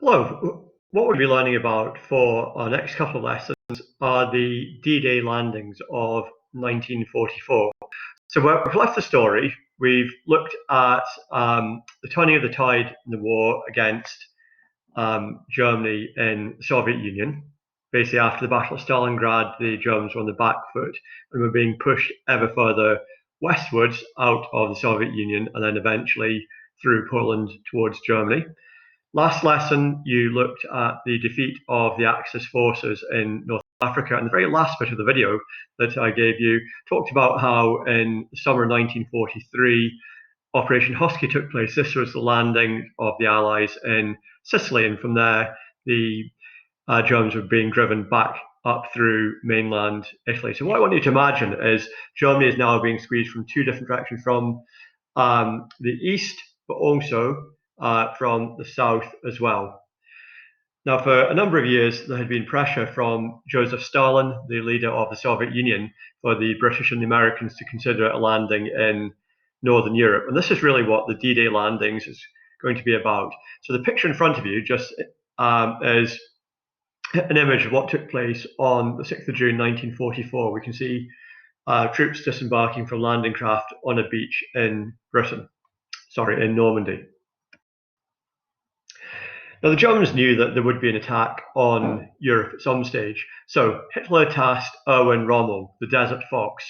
Hello. What we'll be learning about for our next couple of lessons are the D-Day landings of 1944. So we've left the story. We've looked at the turning of the tide in the war against Germany in the Soviet Union. Basically, after the Battle of Stalingrad, the Germans were on the back foot and were being pushed ever further westwards out of the Soviet Union and then eventually through Poland towards Germany. Last lesson, you looked at the defeat of the Axis forces in North Africa, and the very last bit of the video that I gave you talked about how in the summer 1943, Operation Husky took place. This was the landing of the Allies in Sicily, and from there, the Germans were being driven back up through mainland Italy. So what I want you to imagine is Germany is now being squeezed from two different directions, from the east, but also from the south as well. Now, for a number of years, there had been pressure from Joseph Stalin, the leader of the Soviet Union, for the British and the Americans to consider a landing in Northern Europe. And this is really what the D-Day landings is going to be about. So the picture in front of you just is an image of what took place on the 6th of June 1944. We can see troops disembarking from landing craft on a beach in Normandy. Now, the Germans knew that there would be an attack on Europe at some stage, so Hitler tasked Erwin Rommel, the Desert Fox,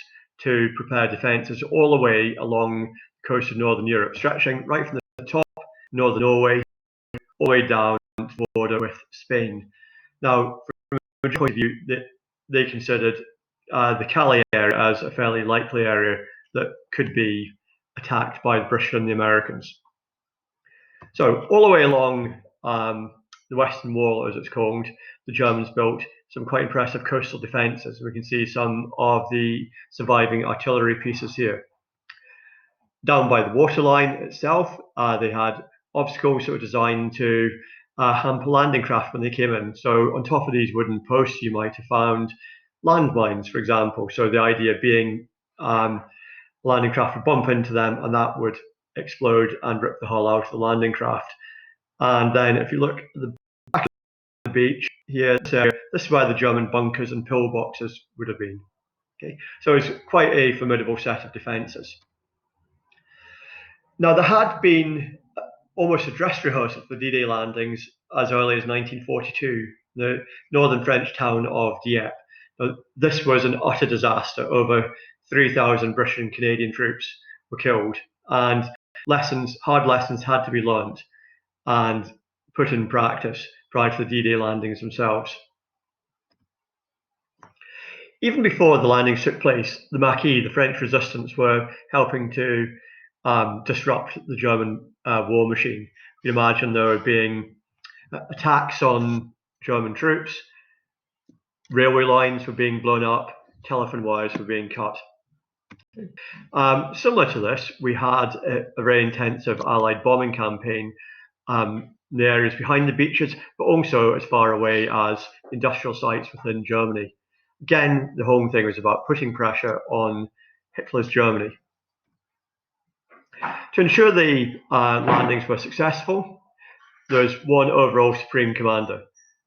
to prepare defences all the way along the coast of Northern Europe, stretching right from the top, northern Norway, all the way down to the border with Spain. Now, from a point of view, they considered the Calais area as a fairly likely area that could be attacked by the British and the Americans. So all the way along the Western Wall, as it's called, the Germans built some quite impressive coastal defences. We can see some of the surviving artillery pieces here. Down by the waterline itself, they had obstacles that were designed to hamper landing craft when they came in. So on top of these wooden posts, you might have found landmines, for example. So the idea being landing craft would bump into them and that would explode and rip the hull out of the landing craft. And then if you look at the back of the beach here, this is where the German bunkers and pillboxes would have been. Okay, so it's quite a formidable set of defences. Now, there had been almost a dress rehearsal for D-Day landings as early as 1942, the northern French town of Dieppe. Now, this was an utter disaster. Over 3,000 British and Canadian troops were killed, and hard lessons had to be learned and put in practice prior to the D-Day landings themselves. Even before the landings took place, the Maquis, the French resistance, were helping to disrupt the German war machine. You imagine there were being attacks on German troops, railway lines were being blown up, telephone wires were being cut. Similar to this, we had a very intensive Allied bombing campaign in the areas behind the beaches, but also as far away as industrial sites within Germany. Again, the whole thing was about putting pressure on Hitler's Germany. To ensure the landings were successful, there was one overall supreme commander,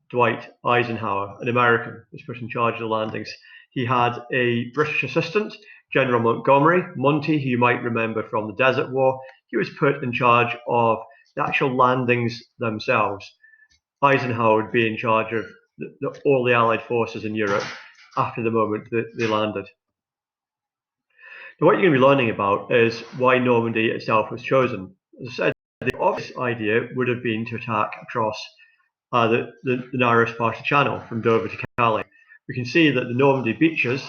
Dwight Eisenhower, an American, was put in charge of the landings. He had a British assistant, General Montgomery, Monty, who you might remember from the Desert War. He was put in charge of the actual landings themselves. Eisenhower would be in charge of all the Allied forces in Europe after the moment that they landed. Now, what you're going to be learning about is why Normandy itself was chosen. As I said, the obvious idea would have been to attack across the narrowest part of the channel, from Dover to Calais. We can see that the Normandy beaches,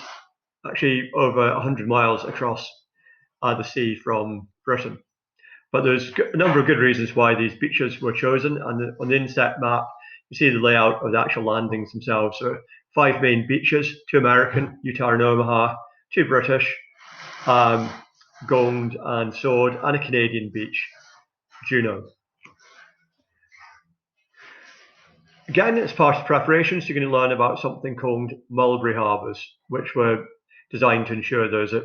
actually over 100 miles across the sea from Britain. But there's a number of good reasons why these beaches were chosen, and on the inset map, you see the layout of the actual landings themselves. So 5 main beaches, 2 American, Utah and Omaha, 2 British, Gond and Sword, and a Canadian beach, Juno. Again, as part of preparations, you're going to learn about something called Mulberry Harbours, which were designed to ensure there's a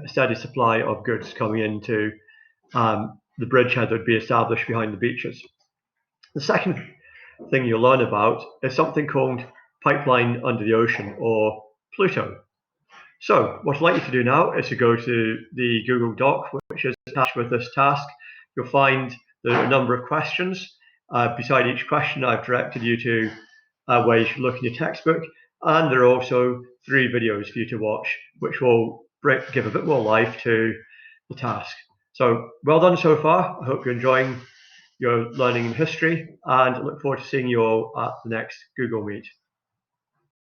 steady supply of goods coming into the bridgehead that would be established behind the beaches. The second thing you'll learn about is something called Pipeline Under the Ocean, or Pluto. So what I'd like you to do now is to go to the Google Doc, which is attached with this task. You'll find a number of questions. Beside each question, I've directed you to where you should look in your textbook, and there are also 3 videos for you to watch, which will give a bit more life to the task. So well done so far. I hope you're enjoying your learning in history, and I look forward to seeing you all at the next Google Meet.